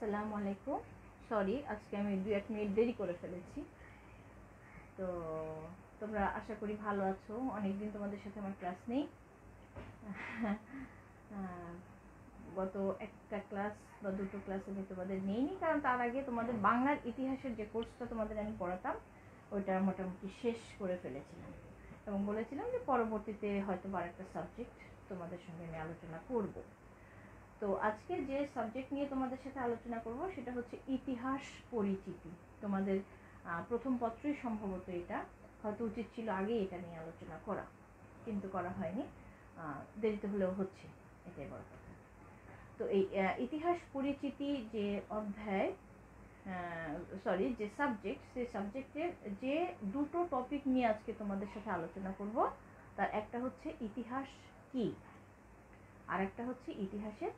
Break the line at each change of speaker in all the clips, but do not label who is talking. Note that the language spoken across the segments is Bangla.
আসসালামু আলাইকুম। সরি, আজকে আমি 2-1 মিনিট দেরি করে ফেলেছি। তো তোমরা আশা করি ভালো আছো। অনেকদিন তোমাদের সাথে আমার ক্লাস নেই। গত একটা ক্লাস বা দুটো ক্লাস আমি তোমাদের নেইনি, কারণ তার আগে তোমাদের বাংলার ইতিহাসের যে কোর্সটা তোমাদের আমি পড়াতাম ওইটা মোটামুটি শেষ করে ফেলেছিলাম এবং বলেছিলাম যে পরবর্তীতে হয়তো আরেকটা সাবজেক্ট তোমাদের সঙ্গে আমি আলোচনা করব। তো আজকে যে সাবজেক্ট নিয়ে তোমাদের সাথে আলোচনা করব সেটা হচ্ছে ইতিহাস পরিচিতি। তোমাদের প্রথম পত্রই সম্ভবত এটা, হয়তো উচিত ছিল আগে এটা নিয়ে আলোচনা করা, কিন্তু করা হয়নি, দেরিতে হলেও হচ্ছে, এটাই বড় কথা। তো এই ইতিহাস পরিচিতি যে অধ্যায় যে সাবজেক্ট, সেই সাবজেক্টের যে দুটো টপিক নিয়ে আজকে তোমাদের সাথে আলোচনা করব, তার একটা হচ্ছে ইতিহাস কি, আর একটা হচ্ছে ইতিহাসের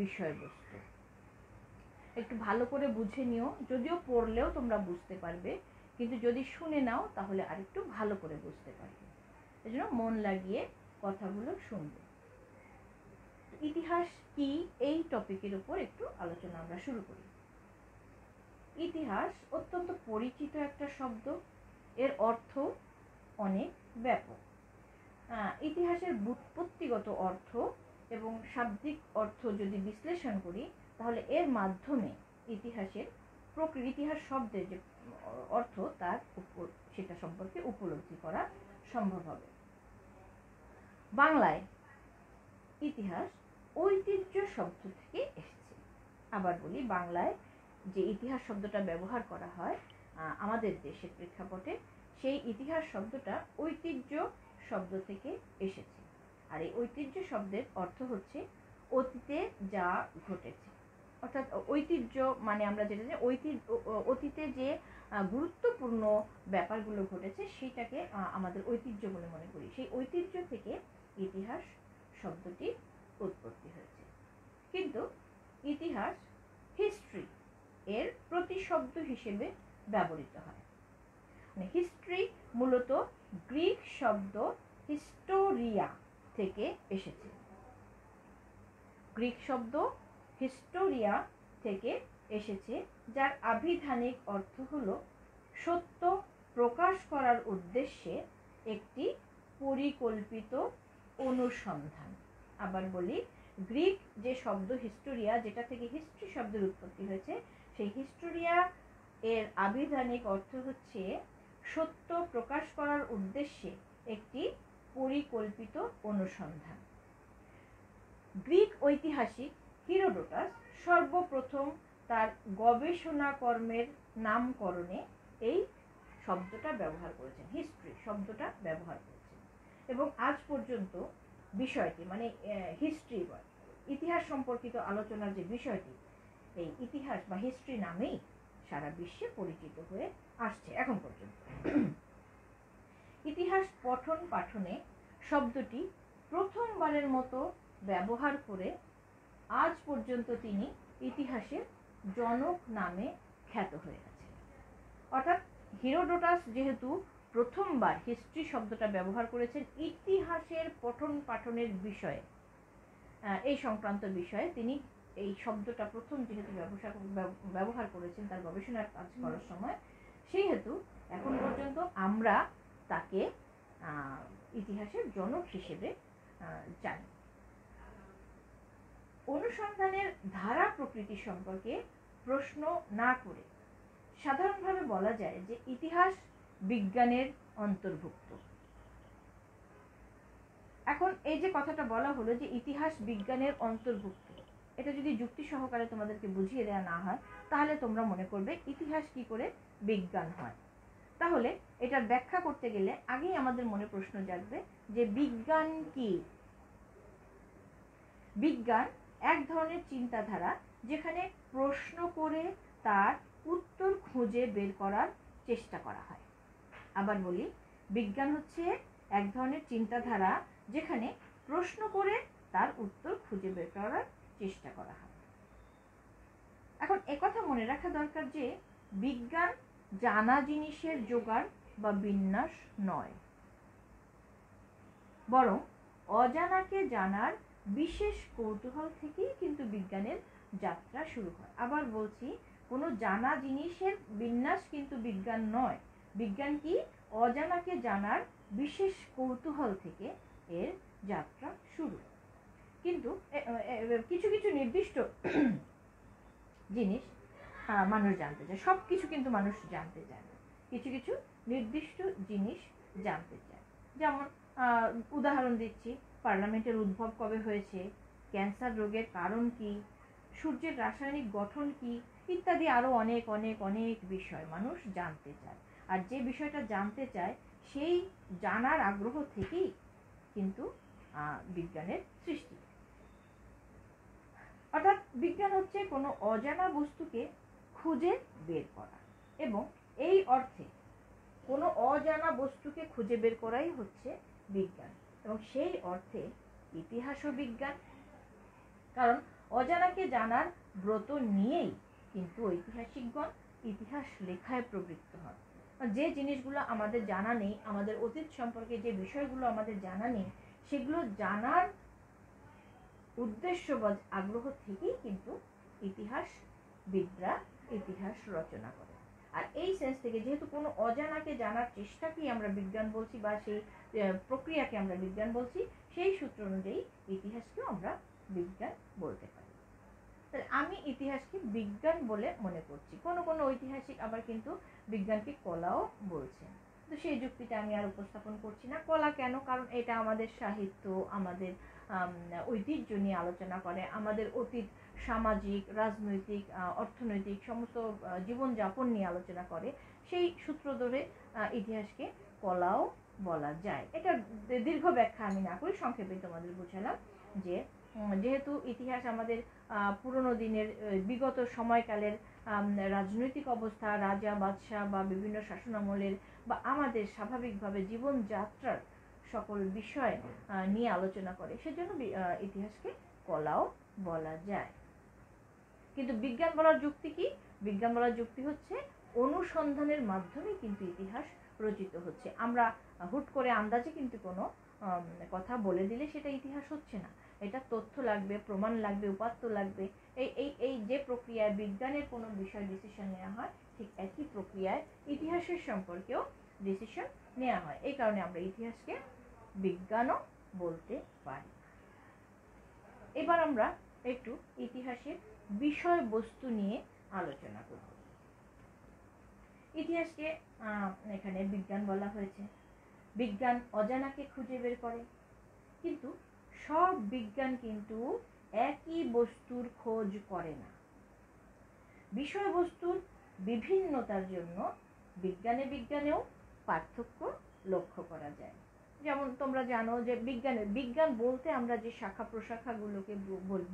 বিষয়বস্তু। একটু ভালো করে বুঝে নিও, যদিও পড়লেও তোমরা বুঝতে পারবে, কিন্তু যদি শুনে নাও তাহলে আরেকটু ভালো করে বুঝতে পারবে। এজন্য মন লাগিয়ে কথাগুলো শুনবে। ইতিহাস কি, এই টপিকের উপর একটু আলোচনা আমরা শুরু করি। ইতিহাস অত্যন্ত পরিচিত একটা শব্দ, এর অর্থ অনেক ব্যাপক। ইতিহাসের ব্যুৎপত্তিগত অর্থ এবং শাব্দিক অর্থ যদি বিশ্লেষণ করি, তাহলে এর মাধ্যমে ইতিহাস শব্দের যে অর্থ তার উপর সেটা সম্পর্কে উপলব্ধি করা সম্ভব হবে। বাংলায় ইতিহাস ঐতিহ্য শব্দ থেকে এসেছে। আবার বলি, বাংলায় যে ইতিহাস শব্দটা ব্যবহার করা হয় আমাদের দেশের প্রেক্ষাপটে, সেই ইতিহাস শব্দটা ঐতিহ্য শব্দ থেকে এসেছে। আর এই ঐতিহ্য শব্দের অর্থ হচ্ছে অতীতে যা ঘটেছে। অর্থাৎ ঐতিহ্য মানে আমরা যেটা জানি, অতীতে যে গুরুত্বপূর্ণ ব্যাপারগুলো ঘটেছে সেটাকে আমাদের ঐতিহ্য বলে মনে করি। সেই ঐতিহ্য থেকে ইতিহাস শব্দটির উৎপত্তি হয়েছে। কিন্তু ইতিহাস হিস্ট্রি এর প্রতিশব্দ হিসেবে ব্যবহৃত হয়। হিস্ট্রি মূলত গ্রিক শব্দ হিস্টোরিয়া থেকে এসেছে। গ্রিক শব্দ হিস্টোরিয়া থেকে এসেছে, যার আভিধানিক অর্থ হলো সত্য প্রকাশ করার উদ্দেশ্যে একটি পরিকল্পিত অনুসন্ধান। আবার বলি, গ্রিক যে শব্দ হিস্টোরিয়া, যেটা থেকে হিস্ট্রি শব্দের উৎপত্তি হয়েছে, সেই হিস্টোরিয়া এর আভিধানিক অর্থ হচ্ছে সত্য প্রকাশ করার উদ্দেশ্যে একটি পরিকল্পিত অনুসন্ধান। গ্রিক ঐতিহাসিক হিরোডোটাস সর্বপ্রথম তার গবেষণা কর্মের নামকরণে এই শব্দটা ব্যবহার করেছেন, হিস্ট্রি শব্দটা ব্যবহার করেছেন। এবং আজ পর্যন্ত বিষয়টি মানে হিস্ট্রি বা ইতিহাস সম্পর্কিত আলোচনার যে বিষয়টি, এই ইতিহাস বা হিস্ট্রি নামেই সারা বিশ্বে পরিচিত হয়ে আসছে এখন পর্যন্ত। ইতিহাস পঠন পাঠনে শব্দটি প্রথমবারের মতো ব্যবহার করে আজ পর্যন্ত তিনি ইতিহাসের জনক নামে খ্যাত হয়ে আছেন। অর্থাৎ হিরোডোটাস যেহেতু প্রথমবার হিস্ট্রি শব্দটা ব্যবহার করেছেন ইতিহাসের পঠন পাঠনের বিষয়ে, এই সংক্রান্ত বিষয়ে তিনি এই শব্দটা প্রথম যেহেতু ব্যবহার করেছেন তার গবেষণার কাজ করার সময়, সেই হেতু এখন পর্যন্ত আমরা তাকে ইতিহাসের জনক হিসেবে জানি। অনুসন্ধানের ধারা প্রকৃতি সম্পর্কে প্রশ্ন না করে সাধারণভাবে বলা যায় যে ইতিহাস বিজ্ঞানের অন্তর্ভুক্ত। এখন এই যে কথাটা বলা হলো যে ইতিহাস বিজ্ঞানের অন্তর্ভুক্ত, এটা যদি যুক্তি সহকারে তোমাদেরকে বুঝিয়ে দেওয়া না হয়, তাহলে তোমরা মনে করবে ইতিহাস কি করে বিজ্ঞান হয়। তাহলে এটার ব্যাখ্যা করতে গেলে আগেই আমাদের মনে প্রশ্ন জাগবে যে বিজ্ঞান কি। বিজ্ঞান এক ধরনের চিন্তাধারা যেখানে প্রশ্ন করে তার উত্তর খুঁজে বের করার চেষ্টা করা হয়। আবার বলি, বিজ্ঞান হচ্ছে এক ধরনের চিন্তাধারা যেখানে প্রশ্ন করে তার উত্তর খুঁজে বের করার চেষ্টা করা হয়। এখন একথা মনে রাখা দরকার যে বিজ্ঞান জানা জিনিসের জোগাড় বা বিন্যাস নয়, বরং অজানাকে জানার বিশেষ কৌতূহল থেকেই কিন্তু বিজ্ঞানের যাত্রা শুরু হয়। আবার বলছি, কোনো জানা জিনিসের বিন্যাস কিন্তু বিজ্ঞান নয়। বিজ্ঞান কি? অজানাকে জানার বিশেষ কৌতূহল থেকে এর যাত্রা শুরু। কিন্তু কিছু কিছু নির্দিষ্ট জিনিস মানুষ জানতে চায়, সব কিছু কিন্তু মানুষ জানতে চায় না, কিছু কিছু নির্দিষ্ট জিনিস জানতে চায়। যেমন উদাহরণ দিচ্ছি, পার্লামেন্টের উদ্ভব কবে হয়েছে, ক্যান্সার রোগের কারণ কি, সূর্যের রাসায়নিক গঠন কি, ইত্যাদি আরও অনেক অনেক অনেক বিষয় মানুষ জানতে চায়। আর যে বিষয়টা জানতে চায় সেই জানার আগ্রহ থেকেই কিন্তু বিজ্ঞানের সৃষ্টি। অর্থাৎ বিজ্ঞান হচ্ছে কোনো অজানা বস্তুকে খুঁজে বের করা, এবং এই অর্থে কোনো অজানা বস্তুকে খুঁজে বের করাই হচ্ছে বিজ্ঞান, এবং সেই অর্থে ইতিহাসও বিজ্ঞান। কারণ অজানাকে জানার ব্রত নিয়েই কিন্তু ঐতিহাসিকগণ ইতিহাস লেখায় প্রবৃত্ত হন। যে জিনিসগুলো আমাদের জানা নেই, আমাদের অতীত সম্পর্কে যে বিষয়গুলো আমাদের জানা নেই, সেগুলো জানার উদ্দেশ্য বা আগ্রহ থেকেই কিন্তু ইতিহাসবিদরা ইতিহাস রচনা করে। আর এই সেন্স থেকে যেহেতু কোনো অজানাকে জানার চেষ্টাকেই আমরা বিজ্ঞান বলছি, বা সেই প্রক্রিয়াকে আমরা বিজ্ঞান বলছি, সেই সূত্র অনুযায়ী ইতিহাসকেও আমরা বিজ্ঞান বলতে পারি। তাহলে আমি ইতিহাসকে বিজ্ঞান বলে মনে করছি। কোনো কোনো ঐতিহাসিক আবার কিন্তু বিজ্ঞানকে কলাও বলছেন। তো সেই যুক্তিটা আমি আর উপস্থাপন করছি না। কলা কেন? কারণ এটা আমাদের সাহিত্য, আমাদের ঐতিহ্য নিয়ে আলোচনা করে, আমাদের অতীত সামাজিক, রাজনৈতিক, অর্থনৈতিক সমস্ত জীবনযাপন নিয়ে আলোচনা করে। সেই সূত্র ধরে ইতিহাসকে কলাও বলা যায়। এটা দীর্ঘ ব্যাখ্যা আমি না করি, সংক্ষেপে তোমাদের বুঝালাম যে যেহেতু ইতিহাস আমাদের পুরনো দিনের বিগত সময়কালের রাজনৈতিক অবস্থা, রাজা বাদশাহ বা বিভিন্ন শাসনামলের বা আমাদের স্বাভাবিকভাবে জীবনযাত্রার সকল বিষয় নিয়ে আলোচনা করে, সেজন্য ইতিহাসকে কলাও বলা যায়। কিন্তু বিজ্ঞান বলার যুক্তি কি? বিজ্ঞান বলার যুক্তি হচ্ছে অনুসন্ধানের মাধ্যমে কিন্তু ইতিহাস রচিত হচ্ছে। আমরা হুট করে আন্দাজে কিন্তু কোনো কথা বলে দিলে সেটা ইতিহাস হচ্ছে না। এটা তথ্য লাগবে, প্রমাণ লাগবে, উপাত্ত লাগবে। এই যে প্রক্রিয়ায় বিজ্ঞানের কোনো বিষয় ডিসিশন নেওয়া হয়, ঠিক একই প্রক্রিয়ায় ইতিহাসের সম্পর্কেও ডিসিশন নেওয়া হয়। এই কারণে আমরা ইতিহাসকে বিজ্ঞানও বলতে পারি। এবার আমরা একটু ইতিহাসের বিষয়বস্তু নিয়ে আলোচনা করব। ইতিহাসকে এখানে বিজ্ঞান বলা হয়েছে। বিজ্ঞান অজানাকে খুঁজে বের করে, কিন্তু সব বিজ্ঞান কিন্তু একই বস্তুর খোঁজ করে না। বিষয়বস্তুর বিভিন্নতার জন্য বিজ্ঞানেও পার্থক্য লক্ষ্য করা যায়। যেমন তোমরা জানো যে বিজ্ঞান বলতে আমরা যে শাখা প্রশাখাগুলোকে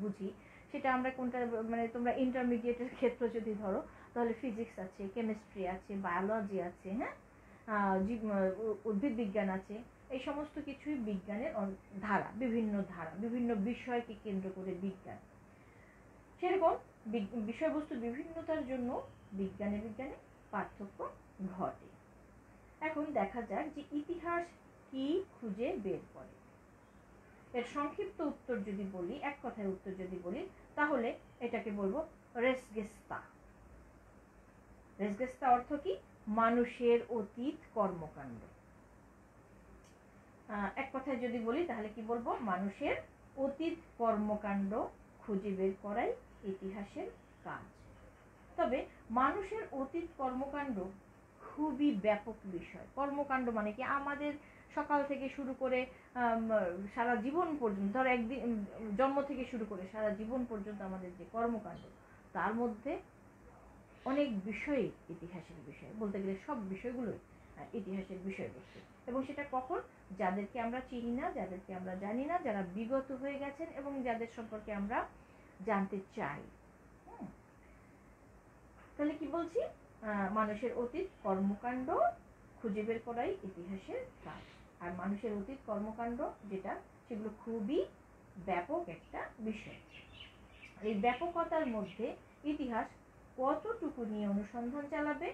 বুঝি, সেটা আমরা কোনটা, মানে তোমরা ইন্টারমিডিয়েটের ক্ষেত্র যদি ধরো, তাহলে ফিজিক্স আছে, কেমিস্ট্রি আছে, বায়োলজি আছে, হ্যাঁ, উদ্ভিদ বিজ্ঞান আছে। এই সমস্ত কিছুই বিজ্ঞানের ধারা, বিভিন্ন বিষয়কে কেন্দ্র করে বিজ্ঞান। সেরকম বিষয়বস্তুর বিভিন্নতার জন্য বিজ্ঞানে পার্থক্য ঘটে। এখন দেখা যাক যে ইতিহাস কি খুঁজে বের করে। এর সংক্ষিপ্ত উত্তর যদি বলি, এক কথায় উত্তর যদি বলি, তাহলে এটাকে বলবো রেসগেস্তা। রেসগেস্তা অর্থ কি? মানুষের অতীত কর্মকাণ্ড। এক কথায় যদি বলি তাহলে কি বলবো? মানুষের অতীত কর্মকাণ্ড খুঁজে বের করাই ইতিহাসের কাজ। তবে মানুষের অতীত কর্মকাণ্ড খুবই ব্যাপক বিষয়। কর্মকাণ্ড মানে কি? আমাদের সকাল থেকে শুরু করে সারা জীবন পর্যন্ত, ধর একদিন জন্ম থেকে শুরু করে সারা জীবন পর্যন্ত আমাদের যে কর্মকাণ্ড, তার মধ্যে অনেক বিষয় ইতিহাসের বিষয়। বলতে গেলে সব বিষয়গুলোই ইতিহাসের বিষয়বস্তু। এবং সেটা কখন? যাদেরকে আমরা চিনি না, যাদেরকে আমরা জানি না, যারা বিগত হয়ে গেছেন এবং যাদের সম্পর্কে আমরা জানতে চাই। তাহলে কি বলছি? মানুষের অতীত কর্মকাণ্ড খুঁজে বের করাই ইতিহাসের কাজ। আর মানুষের অতীত কর্মকাণ্ড যেটা, সেগুলো খুবই ব্যাপক একটা বিষয়। এই ব্যাপকতার মধ্যে ইতিহাস কতটুকু নিয়ে অনুসন্ধান চালাবে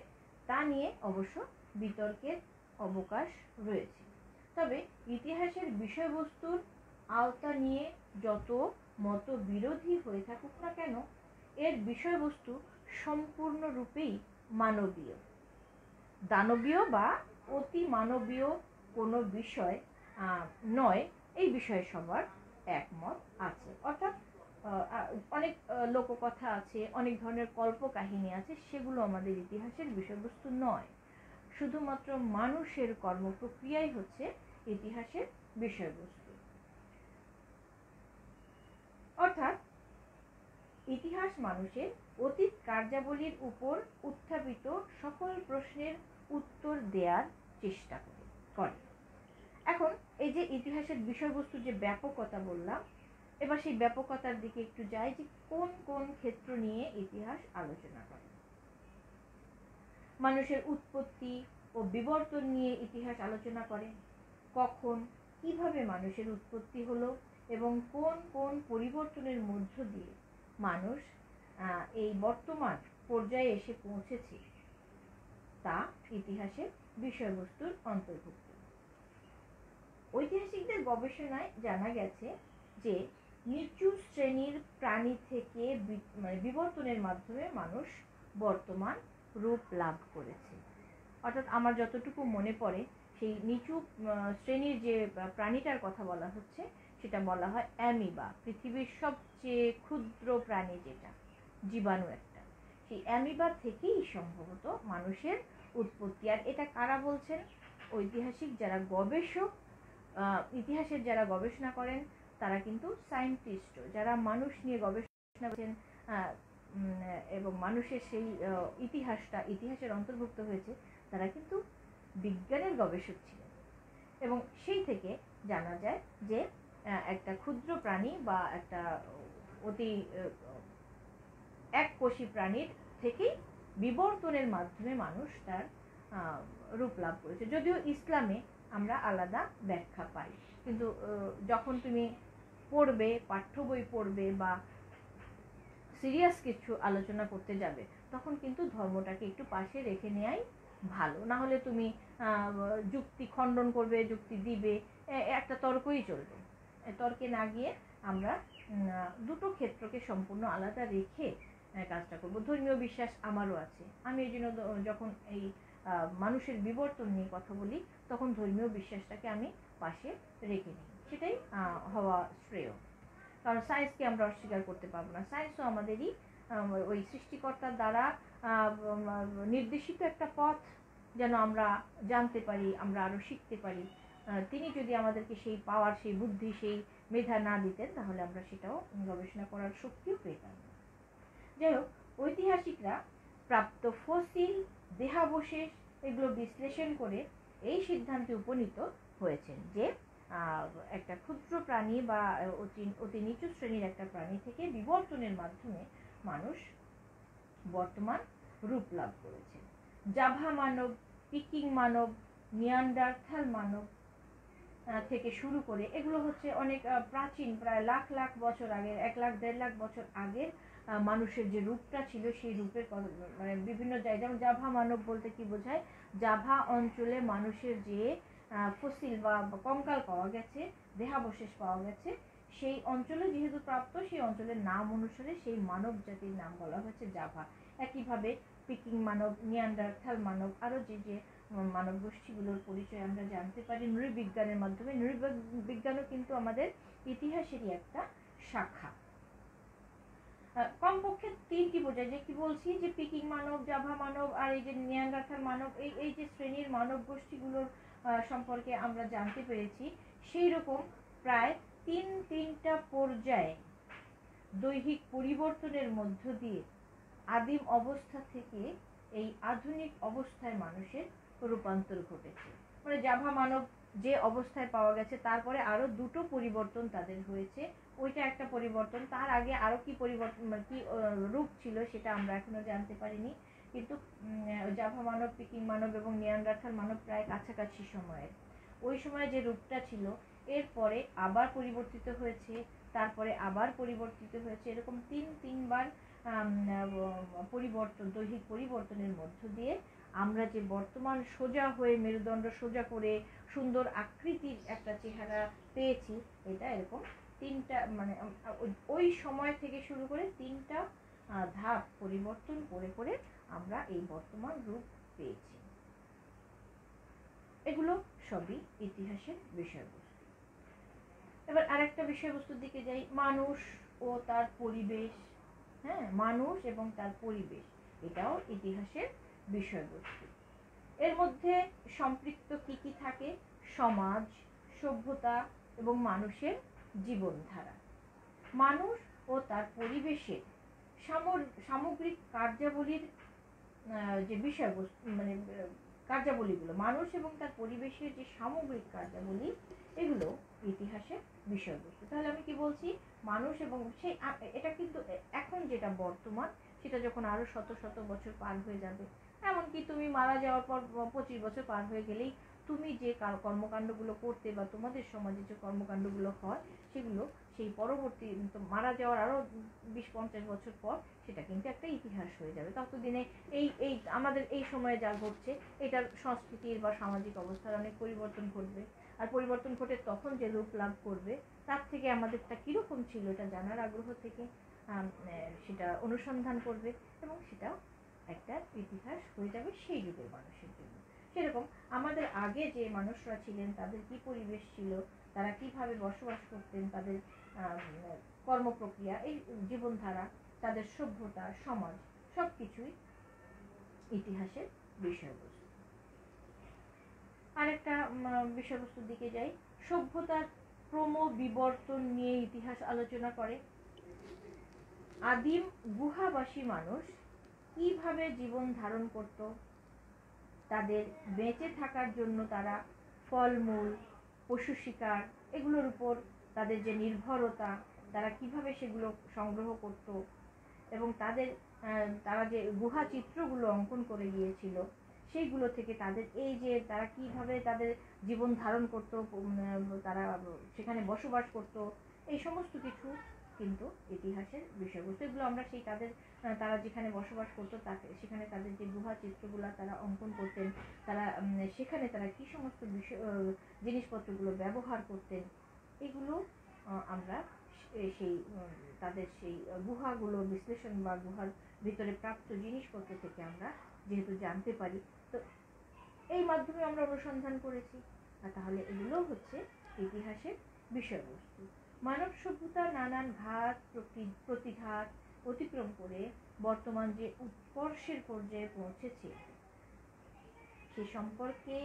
তা নিয়ে অবশ্য বিতর্কের অবকাশ রয়েছে। তবে ইতিহাসের বিষয়বস্তুর আওতা নিয়ে যত মতবিরোধী হয়ে থাকুক না কেন, এর বিষয়বস্তু সম্পূর্ণরূপেই মানবীয়। দানবীয় বা অতি মানবীয় কোনো বিষয় নয়, এই বিষয়ে সবার একমত আছে। অর্থাৎ অনেক লোককথা আছে, অনেক ধরনের কল্পকাহিনী আছে, সেগুলো আমাদের ইতিহাসের বিষয়বস্তু নয়। শুধুমাত্র মানুষের কর্মপ্রক্রিয়াই হচ্ছে ইতিহাসের বিষয়বস্তু। অর্থাৎ ইতিহাস মানুষের অতীত কার্যাবলীর উপর উত্থাপিত সকল প্রশ্নের উত্তর দেওয়ার চেষ্টা করে। এখন এই যে ইতিহাসের বিষয়বস্তুর যে ব্যাপকতা বললাম, এবার সেই ব্যাপকতার দিকে একটু যাই, যে কোন কোন ক্ষেত্র নিয়ে ইতিহাস আলোচনা করে। মানুষের উৎপত্তি ও বিবর্তন নিয়ে ইতিহাস আলোচনা করে। কখন কিভাবে মানুষের উৎপত্তি হলো এবং কোন কোন পরিবর্তনের মধ্য দিয়ে মানুষ এই বর্তমান পর্যায়ে এসে পৌঁছেছে, তা ইতিহাসের বিষয়বস্তুর অন্তর্ভুক্ত। ঐতিহাসিকদের গবেষণায় জানা গেছে যে নিচু শ্রেণীর প্রাণী থেকে বিবর্তনের মাধ্যমে মানুষ বর্তমান রূপ লাভ করেছে। অর্থাৎ আমার যতটুকু মনে পড়ে, সেই নিচু শ্রেণীর যে প্রাণীটার কথা বলা হচ্ছে, সেটা বলা হয় অ্যামিবা। পৃথিবীর সবচেয়ে ক্ষুদ্র প্রাণী, যেটা জীবাণু একটা, সেই অ্যামিবা থেকেই সম্ভবত মানুষের উৎপত্তি। আর এটা কারা বলছেন? ঐতিহাসিক যারা গবেষক, ইতিহাসের যারা গবেষণা করেন, তারা কিন্তু সায়েন্টিস্ট, যারা মানুষ নিয়ে গবেষণা করেন এবং মানুষের সেই ইতিহাসের অন্তর্ভুক্ত হয়েছে, তারা কিন্তু বিজ্ঞানের গবেষক ছিলেন। এবং সেই থেকে জানা যায় যে একটা ক্ষুদ্র প্রাণী বা একটা অতি এককোষী প্রাণীর থেকেই বিবর্তনের মাধ্যমে মানুষ তার রূপ লাভ করেছে। যদিও ইসলামে আমরা আলাদা ব্যাখ্যা পাই, কিন্তু যখন তুমি পড়বে, পাঠ্য বই পড়বে বা সিরিয়াস কিছু আলোচনা করতে যাবে, তখন কিন্তু ধর্মটাকে একটু পাশে রেখে নেওয়াই ভালো। না হলে তুমি যুক্তি খণ্ডন করবে, যুক্তি দিবে, একটা তর্কই চলবে। তর্কে না গিয়ে আমরা দুটো ক্ষেত্রকে সম্পূর্ণ আলাদা রেখে কাজটা করব। ধর্মীয় বিশ্বাস আমারও আছে, আমি এই জন্য যখন এই মানুষের বিবর্তন নিয়ে কথা বলি, তখন ধর্মীয় বিশ্বাসটাকে আমি পাশে রেখে নিই, সেটাই হওয়া শ্রেয়। কারণ সায়েন্সকে আমরা অস্বীকার করতে পারবো না। সায়েন্সও আমাদেরই ওই সৃষ্টিকর্তার দ্বারা নির্দেশিত একটা পথ, যেন আমরা জানতে পারি, আমরা আরো শিখতে পারি। তিনি যদি আমাদেরকে সেই পাওয়ার, সেই বুদ্ধি, সেই মেধা না দিতেন, তাহলে আমরা সেটাও গবেষণা করার শক্তিও পেতাম না। যাই হোক, ঐতিহাসিকরা প্রাপ্ত ফসিল, দেহাবশেষ এগুলো বিশ্লেষণ করে এই সিদ্ধান্তে উপনীত হয়েছেন যে একটা ক্ষুদ্র প্রাণী বা অতি নিচু শ্রেণীর একটা প্রাণী থেকে বিবর্তনের মাধ্যমে মানুষ বর্তমান রূপ লাভ করেছে। জাভা মানব, পিকিং মানব, নিয়ান্ডারথাল মানব থেকে শুরু করে এগুলো হচ্ছে অনেক প্রাচীন, প্রায় লাখ লাখ বছর আগের, 1 লাখ 1.5 লাখ বছর আগের মানুষের যে রূপটা ছিল, সেই রূপের মানে বিভিন্ন জায়গায়, যেমন জাভা মানব বলতে কি বোঝায়? জাভা অঞ্চলে মানুষের যে ফসিল বা কঙ্কাল পাওয়া গেছে, দেহাবশেষ পাওয়া গেছে, সেই অঞ্চলে যেহেতু প্রাপ্ত, সেই অঞ্চলের নাম অনুসারে সেই মানব জাতির নাম বলা হয়েছে জাভা। একইভাবে পিকিং মানব, নিয়ান্ডারথাল মানব, আরো যে যে মানব গোষ্ঠীগুলোর পরিচয় আমরা জানতে পারি নৃবিজ্ঞানের মাধ্যমে। নৃবিজ্ঞানও কিন্তু আমাদের ইতিহাসেরই একটা শাখা। কমপক্ষে 3টি বোঝায়, যে কি বলছি, যে পিকিং মানব, জাভা মানব আর এই যে নিয়ান্ডারথাল মানব, এই যে শ্রেণীর মানব গোষ্ঠীগুলোর সম্পর্কে আমরা জানতে পেরেছি, সেই রকম প্রায় তিনটা পর্যায়ে দৈহিক পরিবর্তনের মধ্য দিয়ে আদিম অবস্থা থেকে এই আধুনিক অবস্থায় মানুষের রূপান্তর ঘটেছে। মানে জাভা মানব যে অবস্থায় পাওয়া গেছে, তারপরে আরো 2টো পরিবর্তন তাদের হয়েছে। ওইটা একটা পরিবর্তন, তার আগে আরো কি পরিবর্তন, কি রূপ ছিল, সেটা আমরা এখনো জানতে পারিনি। কিন্তু জাভা মানব, পিকিং মানব এবং নিয়ান্ডারথাল মানব প্রায় কাছাকাছি সময়ের। ওই সময় যে রূপটা ছিল, এরপরে আবার পরিবর্তিত হয়েছে, তারপরে আবার পরিবর্তিত হয়েছে, এরকম তিনবার পরিবর্তন, দৈহিক পরিবর্তনের মধ্য দিয়ে আমরা যে বর্তমান সোজা হয়ে, মেরুদণ্ড সোজা করে সুন্দর আকৃতির একটা চেহারা পেয়েছি, এটা এরকম তিনটা, মানে ওই সময় থেকে শুরু করে 3টা ধাপ পরিবর্তন করে করে আমরা এই বর্তমান রূপ পেয়েছি। এগুলো সবই ইতিহাসের বিষয়বস্তু। এবার আরেকটা বিষয়বস্তুর দিকে যাই, মানুষ ও তার পরিবেশ। হ্যাঁ, মানুষ এবং তার পরিবেশ, এটাও ইতিহাসের বিষয়বস্তু। এর মধ্যে সম্পৃক্ত কি কি থাকে? সমাজ, সভ্যতা এবং মানুষের জীবনধারা। মানুষ ও তার পরিবেশের সামগ্রিক কার্যাবলীর যে বিষয়বস্তু, মানে কার্যাবলীগুলো, মানুষ এবং তার পরিবেশের যে সামগ্রিক কার্যাবলী, এগুলো ইতিহাসের বিষয়বস্তু। তাহলে আমি কি বলছি? মানুষ এবং সেই, এটা কিন্তু এখন যেটা বর্তমান, সেটা যখন আরো শত শত বছর পার হয়ে যাবে, এমনকি তুমি মারা যাওয়ার পর 25 বছর পার হয়ে গেলেই তুমি যে কর্মকাণ্ডগুলো করতে বা তোমাদের সমাজে যে কর্মকাণ্ডগুলো হয়, সেগুলো সেই পরবর্তী মারা যাওয়ার আরো 20-50 বছর পর সেটা কিন্তু একটা ইতিহাস হয়ে যাবে। ততদিনে এই এই আমাদের এই সময়ে যা ঘটছে, এটার সংস্কৃতির বা সামাজিক অবস্থার অনেক পরিবর্তন ঘটবে। আর পরিবর্তন ঘটে তখন যে রূপ লাভ করবে, তার থেকে আমাদেরটা কিরকম ছিল এটা জানার আগ্রহ থেকে সেটা অনুসন্ধান করবে, এবং সেটা একটা ইতিহাস হয়ে যাবে সেই যুগের মানুষের জন্য। সেরকম আমাদের আগে যে মানুষরা ছিলেন, তাদের কি পরিবেশ ছিল, তারা কিভাবে বসবাস করতেন, তাদের কর্মপ্রক্রিয়া, এই জীবনধারা, তাদের সভ্যতা, সমাজ, সবকিছুই ইতিহাসের বিষয়বস্তু। আরেকটা বিষয়বস্তুর দিকে যাই, সভ্যতার ক্রমবিবর্তন নিয়ে ইতিহাস আলোচনা করে। আদিম গুহাবাসী মানুষ কিভাবে জীবন ধারণ করত, তাদের বেঁচে থাকার জন্য তারা ফলমূল, পশু শিকার, এগুলোর উপর তাদের যে নির্ভরতা, তারা কিভাবে সেগুলো সংগ্রহ করত, এবং তারা যে গুহা চিত্রগুলো অঙ্কন করে গিয়েছিল, সেইগুলো থেকে তাদের এই যে তারা কিভাবে তাদের জীবন ধারণ করত, তারা সেখানে বসবাস করত, এই সমস্ত কিছু কিন্তু ইতিহাসের বিষয়বস্তু। এগুলো আমরা সেই তারা যেখানে বসবাস করতো সেখানে তাদের যে গুহা চিত্রগুলো তারা অঙ্কন করতেন, তারা সেখানে তারা কি সমস্ত জিনিসপত্রগুলো ব্যবহার করতেন, এগুলো আমরা সেই তাদের সেই গুহাগুলো বিশ্লেষণ বা গুহার ভিতরে প্রাপ্ত জিনিসপত্র থেকে আমরা যেহেতু জানতে পারি, তো এই মাধ্যমে আমরা অনুসন্ধান করেছি। আর তাহলে এগুলো হচ্ছে ইতিহাসের বিষয়বস্তু। মানব সভ্যতা নানান ঘাত প্রতিঘাত অতিক্রম করে বর্তমান যে উৎকর্ষের পর্যায়ে পৌঁছেছে, সে সম্পর্কে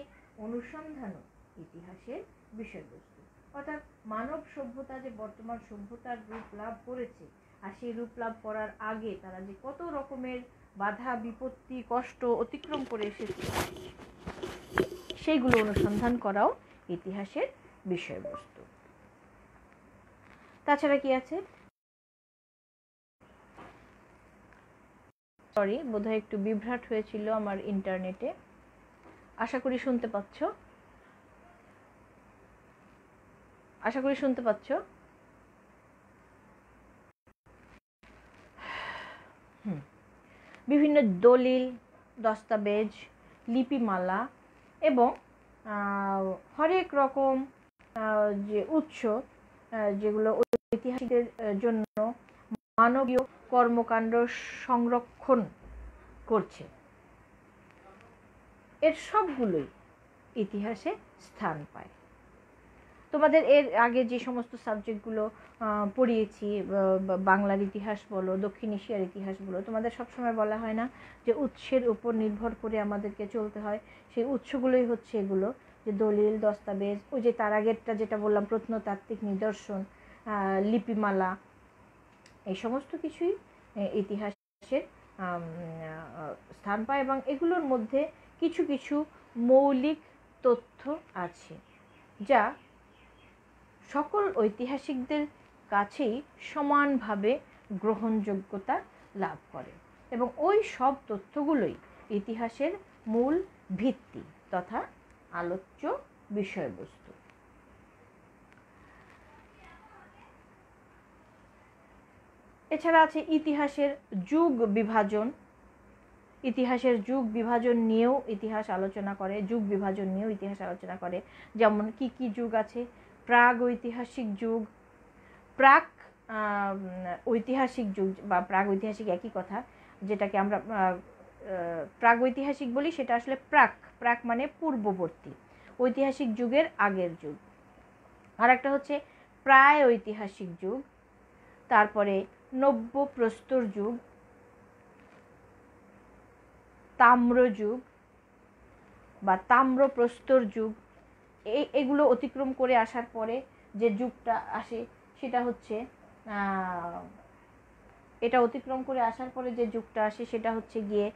অনুসন্ধানও ইতিহাসের বিষয়বস্তু। অর্থাৎ মানব সভ্যতা যে বর্তমান সভ্যতার রূপ লাভ করেছে, আর সেই রূপ লাভ করার আগে তারা যে কত রকমের বাধা বিপত্তি কষ্ট অতিক্রম করে এসেছে, সেইগুলো অনুসন্ধান করাও ইতিহাসের বিষয়বস্তু। তাছাড়া কি আছে? সরি, বোধহয় একটু বিভ্রাট হয়েছিল আমার ইন্টারনেটে। আশা করি শুনতে পাচ্ছ। বিভিন্ন দলিল, দস্তাবেজ, লিপিমালা এবং হরেক রকম যে উৎস, যেগুলো ঐতিহাসিকদের জন্য মানবীয় কর্মকাণ্ড সংরক্ষণ করছে, এর সবগুলোই ইতিহাসে স্থান পায়। তোমাদের এর আগে যে সমস্ত সাবজেক্টগুলো পড়িয়েছি, বাংলার ইতিহাস বলো, দক্ষিণ এশিয়ার ইতিহাস বলো, তোমাদের সবসময় বলা হয় না যে উৎসের উপর নির্ভর করে আমাদেরকে চলতে হয়? সেই উৎসগুলোই হচ্ছে এগুলো, যে দলিল, দস্তাবেজ, ওই যে তার আগেরটা যেটা বললাম প্রত্নতাত্ত্বিক নিদর্শন, লিপিমালা, এই সমস্ত কিছুই ইতিহাসের স্থান পায়। এবং এগুলোর মধ্যে কিছু কিছু মৌলিক তথ্য আছে যা সকল ঐতিহাসিকদের কাছেই সমানভাবে গ্রহণযোগ্যতা লাভ করে, এবং ওই সব তথ্যগুলোই ইতিহাসের মূল ভিত্তি তথা আলোচ্য বিষয়বস্তু। এছাড়া আছে ইতিহাসের যুগ বিভাজন। ইতিহাসের যুগ বিভাজন নিয়েও ইতিহাস আলোচনা করে। যেমন কি কি যুগ আছে? প্রাগ ঐতিহাসিক যুগ, প্রাক ঐতিহাসিক যুগ বা প্রাগৈতিহাসিক একই কথা, যেটাকে আমরা প্রাগৈতিহাসিক বলি, সেটা আসলে প্রাক মানে পূর্ববর্তী, ঐতিহাসিক যুগের আগের যুগ। আর একটা হচ্ছে প্রায় ঐতিহাসিক যুগ, তারপরে নব্য প্রস্তর যুগ, তাম্রযুগ বা তাম্রপ্রস্তর যুগ। এগুলো অতিক্রম করে আসার পরে যে যুগটা আসে সেটা হচ্ছে এটা অতিক্রম করে আসার পরে যে যুগটা আসে সেটা হচ্ছে গিয়ে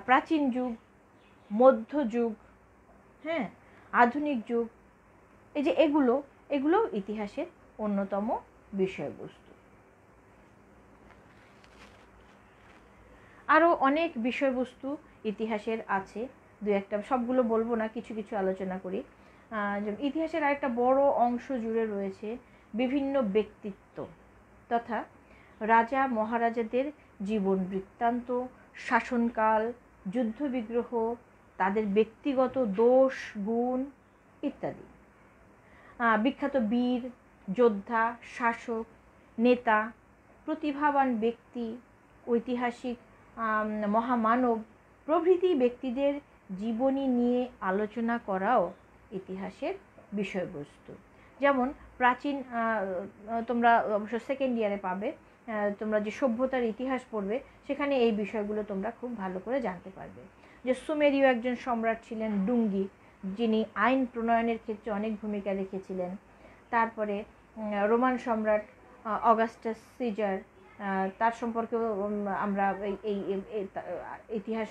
প্রাচীন যুগ, মধ্যযুগ, হ্যাঁ, আধুনিক যুগ। এই যে এগুলো ইতিহাসের অন্যতম বিষয়বস্তু। আরও অনেক বিষয়বস্তু ইতিহাসের আছে, দু একটা, সবগুলো বলবো না, কিছু কিছু আলোচনা করি। ইতিহাসের আরেকটা বড় অংশ জুড়ে রয়েছে বিভিন্ন ব্যক্তিত্ব তথা রাজা মহারাজাদের জীবন বৃত্তান্ত, শাসনকাল, যুদ্ধবিগ্রহ, তাদের ব্যক্তিগত দোষ গুণ ইত্যাদি। বিখ্যাত বীর, যোদ্ধা, শাসক, নেতা, প্রতিভাবান ব্যক্তি, ঐতিহাসিক মহামানব প্রভৃতি ব্যক্তিদের জীবনী নিয়ে আলোচনা করাও ইতিহাসের বিষয়বস্তু। যেমন প্রাচীন, তোমরা অবশ্য সেকেন্ড ইয়ারে পাবে, তোমরা যে সভ্যতার ইতিহাস পড়বে সেখানে এই বিষয়গুলো তোমরা খুব ভালো করে জানতে পারবে। যে সুমেরীয় একজন সম্রাট ছিলেন ডুঙ্গি, যিনি আইন প্রণয়নের ক্ষেত্রে অনেক ভূমিকা রেখেছিলেন। তারপরে রোমান সম্রাট অগাস্টাস সিজার, তার সম্পর্কেও আমরা এই ইতিহাস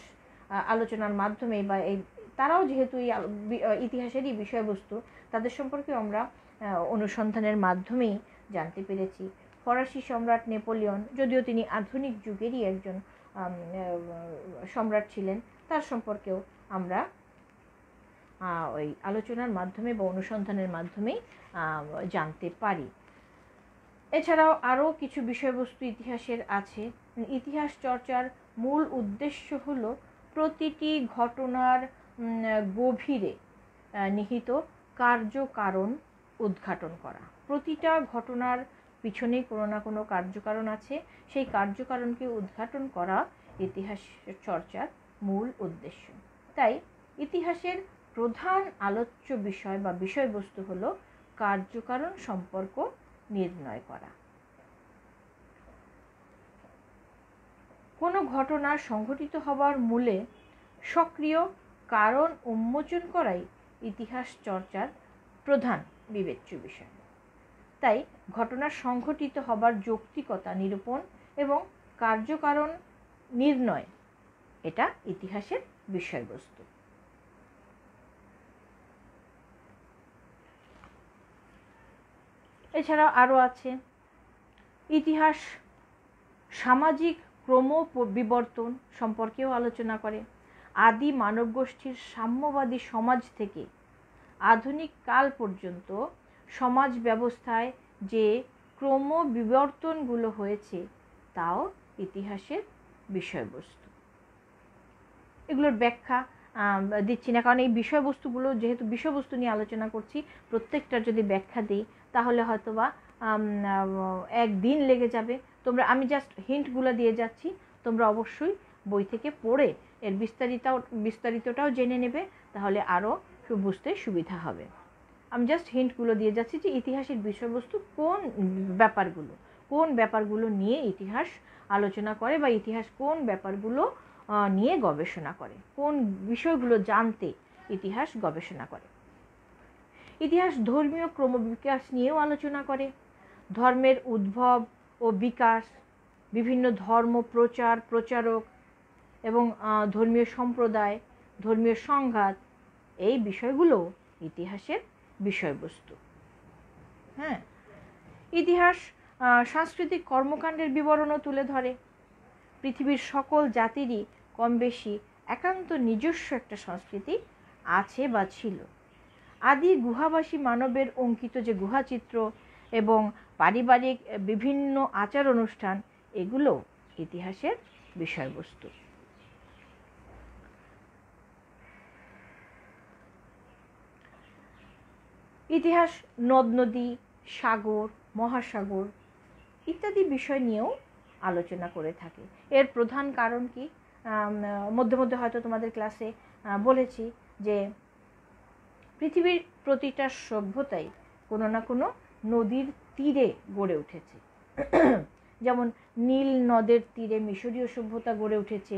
আলোচনার মাধ্যমে বা এই তারাও যেহেতু এই ইতিহাসেরই বিষয়বস্তু, তাদের সম্পর্কে আমরা অনুসন্ধানের মাধ্যমেই জানতে পেরেছি। ফরাসি সম্রাট নেপোলিয়ন, যদিও তিনি আধুনিক যুগেরই একজন সম্রাট ছিলেন, তার সম্পর্কেও আমরা ওই আলোচনার মাধ্যমে বা অনুসন্ধানের মাধ্যমেই জানতে পারি। এছাড়াও আরও কিছু বিষয়বস্তু ইতিহাসের আছে। ইতিহাস চর্চার মূল উদ্দেশ্য হলো প্রতিটি ঘটনার গভীরে নিহিত কার্যকারণ উদ্ঘাটন করা। প্রতিটা ঘটনার পিছনে কোনো না কোনো কার্যকারণ আছে, সেই কার্যকারণকে উদ্ঘাটন করা ইতিহাস চর্চার মূল উদ্দেশ্য। তাই ইতিহাসের প্রধান আলোচ্য বিষয় বা বিষয়বস্তু হলো কার্যকারণ সম্পর্ক নির্ণয় করা। কোনো ঘটনার সংঘটিত হবার মূলে সক্রিয় কারণ উন্মোচন করাই ইতিহাস চর্চার প্রধান বিবেচ্য বিষয়। তাই ঘটনার সংঘটিত হবার যৌক্তিকতা নিরূপণ এবং কার্যকারণ নির্ণয়, এটা ইতিহাসের বিষয়বস্তু। এছাড়াও আরও আছে ইতিহাস সামাজিক ক্রম বিবর্তন সম্পর্কেও আলোচনা করে। আদি মানব গোষ্ঠীর সাম্যবাদী সমাজ থেকে আধুনিক কাল পর্যন্ত সমাজ ব্যবস্থায় যে ক্রম বিবর্তনগুলো হয়েছে তাও ইতিহাসের বিষয়বস্তু। এগুলোর ব্যাখ্যা দিচ্ছি না, কারণ এই বিষয়বস্তুগুলো যেহেতু বিষয়বস্তু নিয়ে আলোচনা করছি, প্রত্যেকটার যদি ব্যাখ্যা দিই তাহলে হয়তোবা একদিন লেগে যাবে। আমি জাস্ট হিন্টগুলো দিয়ে যাচ্ছি, তোমরা অবশ্যই বই থেকে পড়ে এর বিস্তারিতটাও জেনে নেবে, তাহলে আরও বুঝতে সুবিধা হবে। আমি জাস্ট হিন্টগুলো দিয়ে যাচ্ছি যে ইতিহাসের বিষয়বস্তু কোন ব্যাপারগুলো নিয়ে ইতিহাস আলোচনা করে বা ইতিহাস কোন ব্যাপারগুলো নিয়ে গবেষণা করে, কোন বিষয়গুলো জানতে ইতিহাস গবেষণা করে। ইতিহাস ধর্মীয় ক্রমবিকাশ নিয়েও আলোচনা করে। ধর্মের উদ্ভব ও বিকাশ, বিভিন্ন ধর্ম প্রচারক এবং ধর্মীয় সম্প্রদায়, ধর্মীয় সংঘাত, এই বিষয়গুলো ইতিহাসের বিষয়বস্তু। হ্যাঁ, ইতিহাস সাংস্কৃতিক কর্মকাণ্ডের বিবরণও তুলে ধরে। পৃথিবীর সকল জাতিরই কম বেশি একান্ত নিজস্ব একটা সংস্কৃতি আছে বা ছিল। আদি গুহাবাসী মানবের অঙ্কিত যে গুহাচিত্র এবং পারিবারিক বিভিন্ন আচার অনুষ্ঠান, এগুলো ইতিহাসের বিষয়বস্তু। ইতিহাস নদ নদী, সাগর, মহাসাগর ইত্যাদি বিষয় নিয়েও আলোচনা করে থাকে। এর প্রধান কারণ কি? মধ্যে মধ্যে হয়তো তোমাদের ক্লাসে বলেছি যে পৃথিবীর প্রতিটা সভ্যতাই কোনো না কোনো নদীর তীরে গড়ে উঠেছে। যেমন নীল নদের তীরে মিশরীয় সভ্যতা গড়ে উঠেছে,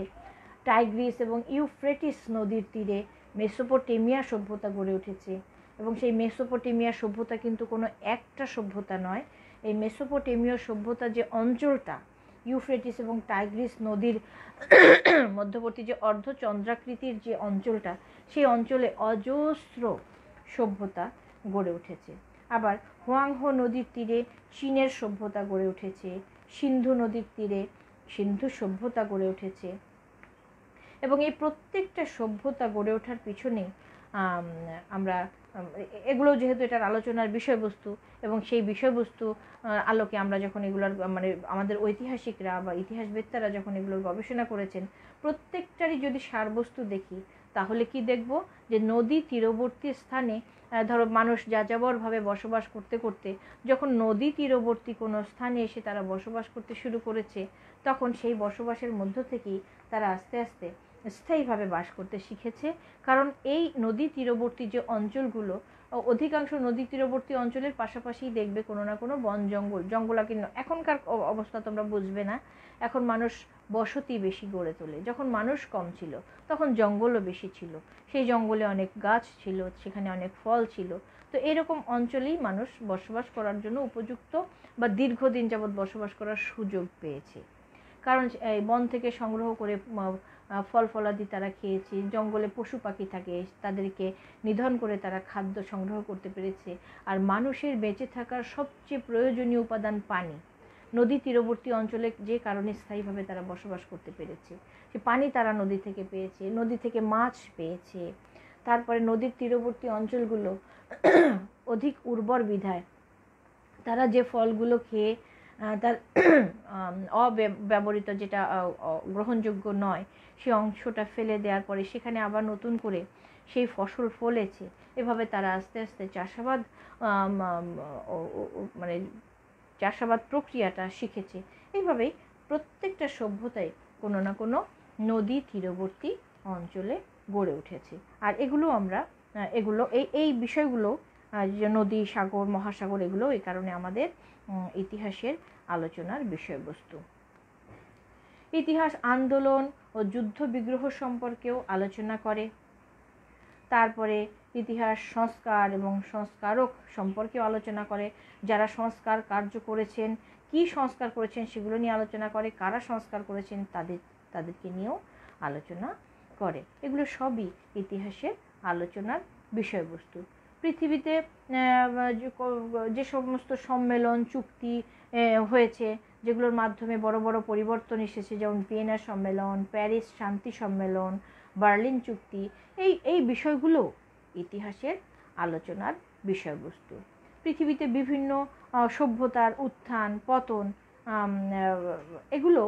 টাইগ্রিস এবং ইউফ্রেটিস নদীর তীরে মেসোপটেমিয়া সভ্যতা গড়ে উঠেছে। এবং সেই মেসোপটেমিয়া সভ্যতা কিন্তু কোনো একটা সভ্যতা নয়। এই মেসোপটেমীয় সভ্যতা যে অঞ্চলটা, ইউফ্রেটিস এবং টাইগ্রিস নদীর মধ্যবর্তী যে অর্ধচন্দ্রাকৃতির যে অঞ্চলটা, সেই অঞ্চলে অজস্র সভ্যতা গড়ে উঠেছে। আবার হোয়াংহো নদীর তীরে চীনের সভ্যতা গড়ে উঠেছে, সিন্ধু নদীর তীরে সিন্ধু সভ্যতা গড়ে উঠেছে। এবং এই প্রত্যেকটা সভ্যতা গড়ে ওঠার পিছনে আমরা এগুলো যেহেতু এটার আলোচনার বিষয়বস্তু, এবং সেই বিষয়বস্তু আলোকে আমরা যখন এগুলোর মানে আমাদের ঐতিহাসিকরা বা ইতিহাসবেত্তারা যখন এগুলোর গবেষণা করেছেন, প্রত্যেকটারই যদি সারবস্তু দেখি তাহলে কি দেখব যে নদী তীরবর্তী স্থানে ধরো মানুষ যাযাবরভাবে বসবাস করতে করতে যখন নদী তীরবর্তী কোনো স্থানে এসে তারা বসবাস করতে শুরু করেছে, তখন সেই বসবাসের মধ্য থেকেই তারা আস্তে আস্তে স্থায়ীভাবে বাস করতে শিখেছে। কারণ এই নদী তীরবর্তী যে অঞ্চলগুলো, অধিকাংশ নদী তীরবর্তী অঞ্চলের পাশাপাশি দেখবে কোনো না কোনো বন জঙ্গলাকীর্ণ। এখনকার অবস্থা তোমরা বুঝবে না, এখন মানুষ বসতি বেশি গড়ে তোলে। যখন মানুষ কম ছিল তখন জঙ্গলও বেশি ছিল, সেই জঙ্গলে অনেক গাছ ছিল, সেখানে অনেক ফল ছিল। তো এরকম অঞ্চলেই মানুষ বসবাস করার জন্য উপযুক্ত বা দীর্ঘদিন যাবৎ বসবাস করার সুযোগ পেয়েছে। কারণ এই বন থেকে সংগ্রহ করে ফল ফলাদি তারা খেয়েছে, জঙ্গলে পশু পাখি থাকে তাদেরকে নিধন করে তারা খাদ্য সংগ্রহ করতে পেরেছে। আর মানুষের বেঁচে থাকার সবচেয়ে প্রয়োজনীয় উপাদান পানি, নদী তীরবর্তী অঞ্চলে যে কারণে স্থায়ীভাবে তারা বসবাস করতে পেরেছে, সে পানি তারা নদী থেকে পেয়েছে, নদী থেকে মাছ পেয়েছে। তারপরে নদীর তীরবর্তী অঞ্চলগুলো অধিক উর্বর বিধায় তারা যে ফলগুলো খেয়ে তার অব্যবহৃত যেটা গ্রহণযোগ্য নয় সেই অংশটা ফেলে দেওয়ার পরে সেখানে আবার নতুন করে সেই ফসল ফলেছে। এভাবে তারা আস্তে আস্তে চাষাবাদ মানে চাষাবাদ প্রক্রিয়াটা শিখেছে। এইভাবেই প্রত্যেকটা সভ্যতাই কোনো না কোনো নদী তীরবর্তী অঞ্চলে গড়ে উঠেছে। আর এগুলো আমরা এই বিষয়গুলো যে নদী, সাগর, মহাসাগর, এগুলো এই কারণে আমাদের ইতিহাসের আলোচনার বিষয়বস্তু। ইতিহাস আন্দোলন ও যুদ্ধ বিগ্রহ সম্পর্কেও আলোচনা করে। তারপরে ইতিহাস সংস্কার এবং সংস্কারক সম্পর্কেও আলোচনা করে। যারা সংস্কার কার্য করেছেন, কি সংস্কার করেছেন সেগুলো নিয়ে আলোচনা করে। কারা সংস্কার করেছেন তাদেরকে নিয়েও আলোচনা করে। এগুলো সবই ইতিহাসের আলোচনার বিষয়বস্তু। পৃথিবীতে যে সমস্ত সম্মেলন, চুক্তি হয়েছে, যেগুলোর মাধ্যমে বড় বড় পরিবর্তন এসেছে, যেমন ভিয়েনা সম্মেলন, প্যারিস শান্তি সম্মেলন, বার্লিন চুক্তি, এই বিষয়গুলো ইতিহাসের আলোচনার বিষয়বস্তু। পৃথিবীতে বিভিন্ন সভ্যতার উত্থান পতন, এগুলো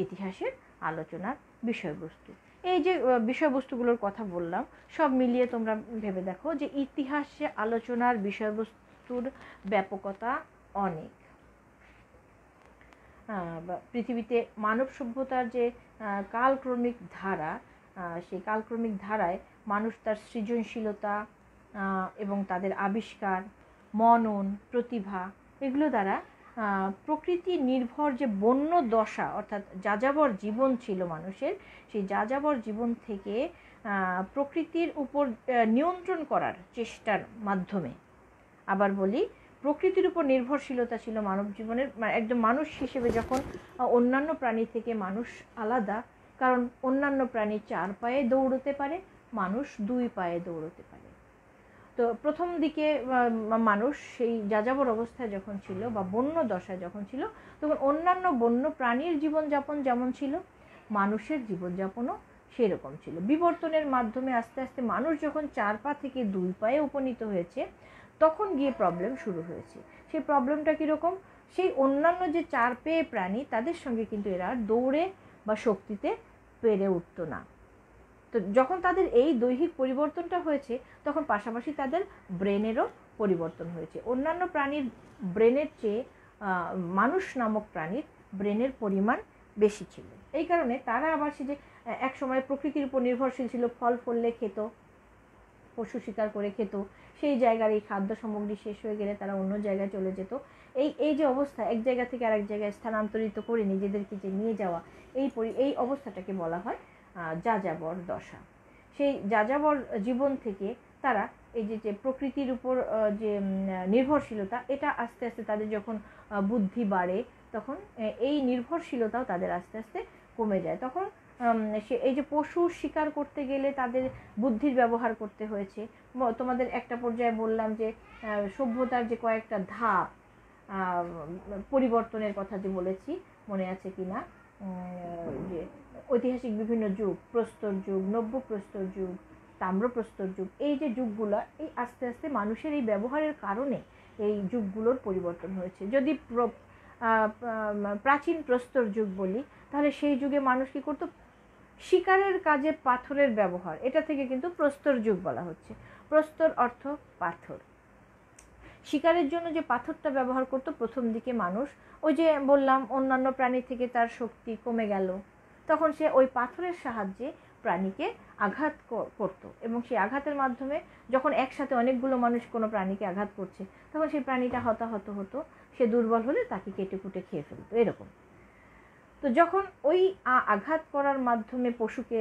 ইতিহাসের আলোচনার বিষয়বস্তু। এই যে বিষয়বস্তুগুলোর কথা বললাম, সব মিলিয়ে তোমরা ভেবে দেখো যে ইতিহাসে আলোচনার বিষয়বস্তুর ব্যাপকতা অনেক। পৃথিবীতে মানব সভ্যতার যে কালক্রমিক ধারা, সেই কালক্রমিক ধারায় মানুষ তার সৃজনশীলতা এবং তাদের আবিষ্কার, মনন, প্রতিভা, এগুলো দ্বারা প্রকৃতি নির্ভর যে বন্য দশা অর্থাৎ যাযাবর জীবন ছিল মানুষের, সেই যাযাবর জীবন থেকে প্রকৃতির উপর নিয়ন্ত্রণ করার চেষ্টার মাধ্যমে, আবার বলি প্রকৃতির উপর নির্ভরশীলতা ছিল মানব জীবনের। একদম মানুষ হিসেবে যখন অন্যান্য প্রাণী থেকে মানুষ আলাদা, কারণ অন্যান্য প্রাণী 4 পায়ে দৌড়তে পারে, মানুষ 2 পায়ে দৌড়তে পারে। তো প্রথম দিকে মানুষ সেই যাযাবর অবস্থায় যখন ছিল বা বন্য দশায় যখন ছিল, তখন অন্যান্য বন্য প্রাণীর জীবনযাপন যেমন ছিল, মানুষের জীবনযাপনও সেরকম ছিল। বিবর্তনের মাধ্যমে আস্তে আস্তে মানুষ যখন 4 পা থেকে 2 পায়ে উপনীত হয়েছে, তখন গিয়ে প্রবলেম শুরু হয়েছে। সেই প্রবলেমটা কীরকম? সেই অন্যান্য যে 4 পেয়ে প্রাণী, তাদের সঙ্গে কিন্তু এরা দৌড়ে বা শক্তিতে পেরে উঠত না। তো যখন তাদের এই দৈহিক পরিবর্তনটা হয়েছে, তখন পাশাপাশি তাদের ব্রেনেরও পরিবর্তন হয়েছে। অন্যান্য প্রাণীর ব্রেনের চেয়ে মানুষ নামক প্রাণীর ব্রেনের পরিমাণ বেশি ছিল। এই কারণে তারা আবার সে যে এক সময় প্রকৃতির উপর নির্ভরশীল ছিল, ফল ফললে খেত, পশু শিকার করে খেত, সেই জায়গার এই খাদ্য সামগ্রী শেষ হয়ে গেলে তারা অন্য জায়গায় চলে যেত। এই যে অবস্থা, এক জায়গা থেকে আরেক জায়গায় স্থানান্তরিত করে নিজেদেরকে যে নিয়ে যাওয়া, এই অবস্থাটাকে বলা হয় যাযাবর দশা। সেই যাযাবর জীবন থেকে তারা এই যে প্রকৃতির উপর যে নির্ভরশীলতা, এটা আস্তে আস্তে তাদের যখন বুদ্ধি বাড়ে তখন এই নির্ভরশীলতাও তাদের আস্তে আস্তে কমে যায়। তখন সে এই যে পশু শিকার করতে গেলে তাদের বুদ্ধির ব্যবহার করতে হয়েছে। তোমাদের একটা পর্যায়ে বললাম যে সভ্যতার যে কয়েকটা ধাপ পরিবর্তনের কথা যে বলেছি, মনে আছে কি না? যে ঐতিহাসিক বিভিন্ন যুগ, প্রস্তর যুগ, নব্য প্রস্তর যুগ, তাম্রপ্রস্তর যুগ, এই যে যুগগুলো, এই আস্তে আস্তে মানুষের এই ব্যবহারের কারণে এই যুগগুলোর পরিবর্তন হয়েছে। যদি প্রাচীন প্রস্তর যুগ বলি, তাহলে সেই যুগে মানুষ কী করতো? শিকারের কাজে পাথরের ব্যবহার, এটা থেকে কিন্তু প্রস্তর যুগ বলা হচ্ছে। প্রস্তর অর্থ পাথর। শিকারের জন্য যে পাথরটা ব্যবহার করতো প্রথম দিকে মানুষ, ওই যে বললাম অন্যান্য প্রাণী থেকে তার শক্তি কমে গেল, তখন সে ওই পাথরের সাহায্যে প্রাণীকে আঘাত করত, এবং সেই আঘাতের মাধ্যমে যখন একসাথে অনেকগুলো মানুষ কোনো প্রাণীকে আঘাত করছে, তখন সেই প্রাণীটা হতাহত হতো, সে দুর্বল হলে তাকে কেটে কুটে খেয়ে ফেলতো, এরকম। তো যখন ওই আঘাত করার মাধ্যমে পশুকে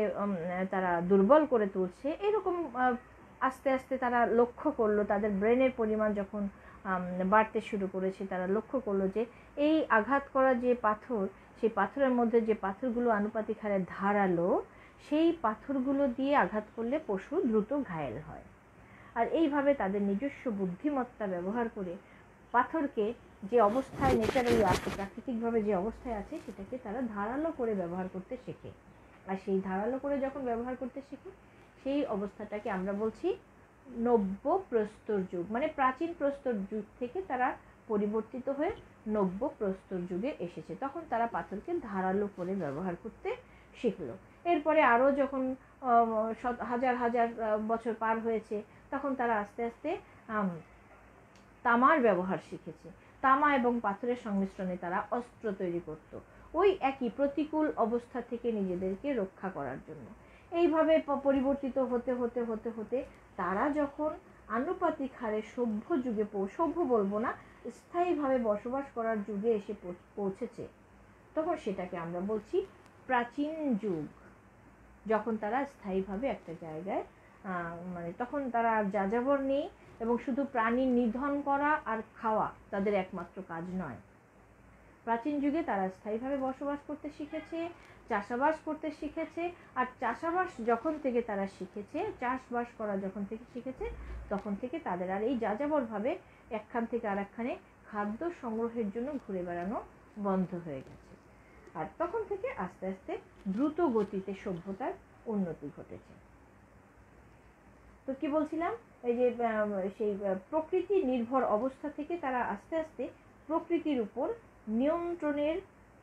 তারা দুর্বল করে তুলছে, এরকম আস্তে আস্তে তারা লক্ষ্য করলো, তাদের ব্রেনের পরিমাণ যখন বাড়তে শুরু করেছে, তারা লক্ষ্য করলো যে এই আঘাত করা যে পাথর, সেই পাথরের মধ্যে যে পাথরগুলো আনুপাতিক হারে ধারালো, সেই পাথরগুলো দিয়ে আঘাত করলে পশু দ্রুত ঘায়েল হয়। আর এইভাবে তাদের নিজস্ব বুদ্ধিমত্তা ব্যবহার করে পাথরকে যে অবস্থায় ন্যাচারালি আছে, প্রাকৃতিকভাবে যে অবস্থায় আছে, সেটাকে তারা ধারালো করে ব্যবহার করতে শেখে। আর সেই ধারালো করে যখন ব্যবহার করতে শেখে, সেই অবস্থাটাকে আমরা বলছি নব্য প্রস্তর যুগ। মানে প্রাচীন প্রস্তর যুগ থেকে তারা পরিবর্তিত হয়ে নব্য প্রস্তর যুগে এসেছে। তখন তারা পাথরকে ধারালো করে ব্যবহার করতে শিখলো। এরপরে আরও যখন হাজার হাজার বছর পার হয়েছে, তখন তারা আস্তে আস্তে তামার ব্যবহার শিখেছে। তামা এবং পাথরের সংমিশ্রণে তারা অস্ত্র তৈরি করত, ওই একই প্রতিকূল অবস্থা থেকে নিজেদেরকে রক্ষা করার জন্য। এইভাবে পরিবর্তিত হতে হতে হতে হতে তারা যখন আনুপাতিক হারে সভ্য যুগে, সভ্য বলবো না, স্থায়ীভাবে বসবাস করার যুগে এসে পৌঁছেছে, তখন সেটাকে আমরা বলছি প্রাচীন যুগ। যখন তারা স্থায়ীভাবে একটা জায়গায় মানে তখন তারা আর যাযাবর নেই, এবং শুধু প্রাণী নিধন করা আর খাওয়া তাদের একমাত্র কাজ নয়। প্রাচীন যুগে তারা স্থায়ীভাবে বসবাস করতে শিখেছে, চাষাবাস করতে শিখেছে। আর চাষাবাস যখন থেকে তারা শিখেছে, চাষবাস করা যখন থেকে শিখেছে, তখন থেকে তাদের আর এই যাযাবরভাবে একখান থেকে আরেকখানে খাদ্য সংগ্রহের জন্য ঘুরে বেড়ানো বন্ধ হয়ে গেছে। আর তখন থেকে আস্তে আস্তে দ্রুত গতিতে সভ্যতার উন্নতি ঘটেছে। তো কি বলছিলাম, এই যে সেই প্রকৃতি নির্ভর অবস্থা থেকে তারা আস্তে আস্তে প্রকৃতির উপর নিয়ন্ত্রণের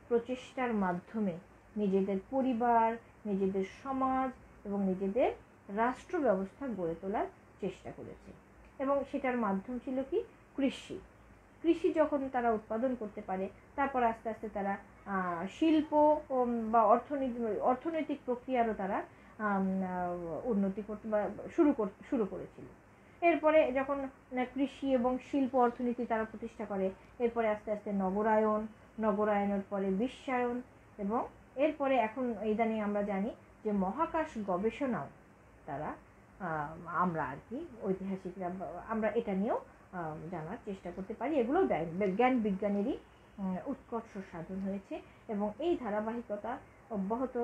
প্রচেষ্টার মাধ্যমে নিজেদের পরিবার, নিজেদের সমাজ এবং নিজেদের রাষ্ট্র ব্যবস্থা গড়ে তোলার চেষ্টা করেছে। এবং সেটার মাধ্যম ছিল কি? কৃষি। কৃষি যখন তারা উৎপাদন করতে পারে, তারপর আস্তে আস্তে তারা শিল্প বা অর্থনৈতিক প্রক্রিয়ারও তারা উন্নতি করতে বা শুরু করেছিল। এরপরে যখন কৃষি এবং শিল্প অর্থনীতি তারা প্রতিষ্ঠা করে, এরপরে আস্তে আস্তে নগরায়নের পরে বিশ্বায়ন, এবং এরপরে এখন ইদানিং আমরা জানি যে মহাকাশ গবেষণাও তারা আমরা আর কি ঐতিহাসিকরা আমরা এটা নিয়েও জানার চেষ্টা করতে পারি। এগুলো জ্ঞান বিজ্ঞানেরই উৎকর্ষ সাধন হয়েছে, এবং এই ধারাবাহিকতা অব্যাহত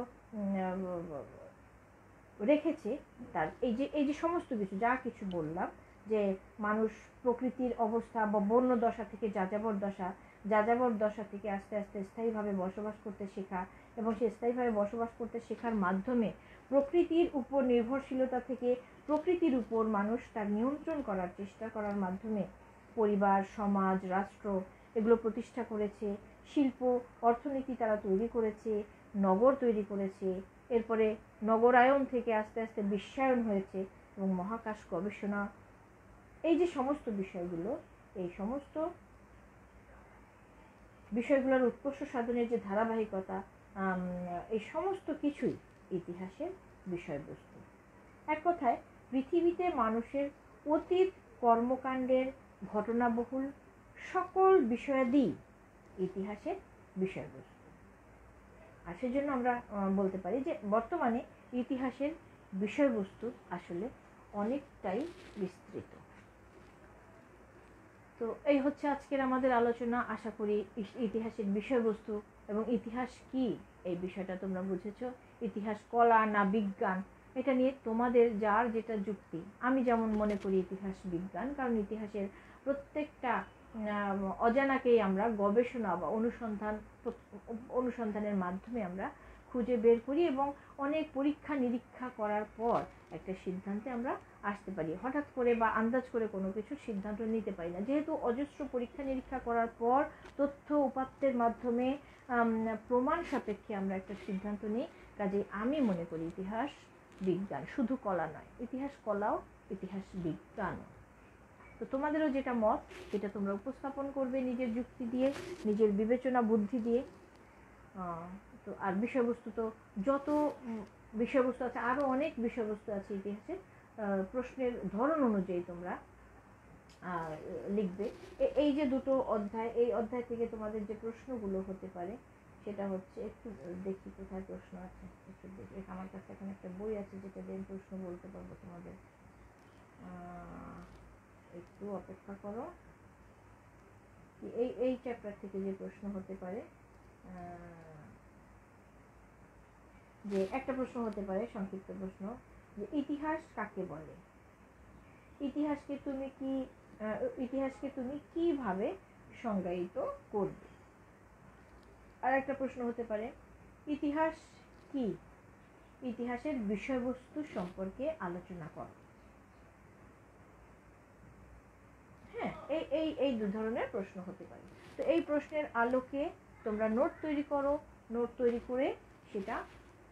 রেখেছে। তার এই যে সমস্ত কিছু যা কিছু বললাম, যে মানুষ প্রকৃতির অবস্থা বা বন্য দশা থেকে যাযাবর দশা থেকে আস্তে আস্তে স্থায়ীভাবে বসবাস করতে শেখা, এবং সেই স্থায়ীভাবে বসবাস করতে শেখার মাধ্যমে প্রকৃতির উপর নির্ভরশীলতা থেকে প্রকৃতির উপর মানুষ তার নিয়ন্ত্রণ করার চেষ্টা করার মাধ্যমে পরিবার, সমাজ, রাষ্ট্র এগুলো প্রতিষ্ঠা করেছে। শিল্প অর্থনীতি তারা তৈরি করেছে, নগর তৈরি করেছে। এরপরে নগরায়ন থেকে আস্তে আস্তে বিশ্বায়ন হয়েছে, এবং মহাকাশ গবেষণা, এই যে সমস্ত বিষয়গুলো, এই সমস্ত বিষয়গুলোর উৎকর্ষ সাধনের যে ধারাবাহিকতা, এই সমস্ত কিছুই ইতিহাসের বিষয়বস্তু। এক কথায় পৃথিবীতে মানুষের অতীত কর্মকাণ্ডের ঘটনাবহুল সকল বিষয়াদি ইতিহাসের বিষয়বস্তু। আর সেজন্য আমরা বলতে পারি যে বর্তমানে ইতিহাসের বিষয়বস্তু আসলে অনেকটাই বিস্তৃত। তো এই হচ্ছে আজকের আমাদের আলোচনা। আশা করি ইতিহাসের বিষয়বস্তু এবং ইতিহাস কি এই বিষয়টা তোমরা বুঝেছো। ইতিহাস কলা না বিজ্ঞান, এটা নিয়ে তোমাদের যার যেটা যুক্তি। আমি যেমন মনে করি ইতিহাস বিজ্ঞান, কারণ ইতিহাসের প্রত্যেকটা অজানাকেই আমরা গবেষণা বা অনুসন্ধানের মাধ্যমে আমরা খুঁজে বের করি এবং অনেক পরীক্ষা নিরীক্ষা করার পর একটা সিদ্ধান্তে আমরা আসতে পারি। হঠাৎ করে বা আন্দাজ করে কোনো কিছুর সিদ্ধান্ত নিতে পারি না, যেহেতু অজস্র পরীক্ষা নিরীক্ষা করার পর তথ্য উপাত্তের মাধ্যমে প্রমাণ সাপেক্ষে আমরা একটা সিদ্ধান্ত নিই। কাজেই আমি মনে করি ইতিহাস বিজ্ঞান, শুধু কলা নয়, ইতিহাস কলাও, ইতিহাস বিজ্ঞানও। তো তোমাদেরও যেটা মত সেটা তোমরা উপস্থাপন করবে নিজের যুক্তি দিয়ে, নিজের বিবেচনা বুদ্ধি দিয়ে। তো আর বিষয়বস্তু তো যত বিষয়বস্তু আছে, আরও অনেক বিষয়বস্তু আছে ইতিহাসে, প্রশ্নের ধরন অনুযায়ী তোমরা লিখবে। এই যে দুটো অধ্যায়, এই অধ্যায় থেকে তোমাদের যে প্রশ্নগুলো হতে পারে সেটা হচ্ছে, একটু দেখি কোথায় প্রশ্ন আছে, একটু দেখি। আমার কাছে এখন একটা বই আছে যেটা দিয়ে প্রশ্ন বলতে পারবো তোমাদের। একটু অপেক্ষা করো। এই চ্যাপ্টার থেকে যে প্রশ্ন হতে পারে, যে একটা প্রশ্ন হতে পারে, সংক্ষিপ্ত প্রশ্ন, যে ইতিহাস কাকে বলে, ইতিহাসকে তুমি কিভাবে সংজ্ঞায়িত করবে। আর একটা প্রশ্ন হতে পারে, ইতিহাস কি, ইতিহাসের বিষয়বস্তু সম্পর্কে আলোচনা করো। হ্যাঁ, এই দু ধরনের প্রশ্ন হতে পারে। তো এই প্রশ্নের আলোকে তোমরা নোট তৈরি করো, নোট তৈরি করে সেটা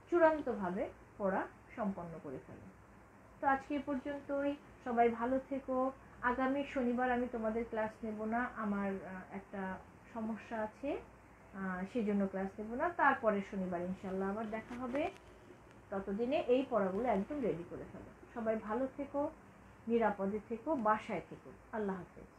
চূড়ান্তভাবে পড়া সম্পন্ন করে ফেলো। তো আজকে এ পর্যন্তই। সবাই ভালো থেকো। আগামী শনিবার আমি তোমাদের ক্লাস নেব না, আমার একটা সমস্যা আছে, সেজন্য ক্লাস নেব না। তারপরে শনিবার ইনশাল্লাহ আবার দেখা হবে। ততদিনে এই পড়াগুলো একদম রেডি করে ফেলো। সবাই ভালো থেকো, নিরাপদে থেকো, বাসায় থেকো। আল্লাহ হাফেজ।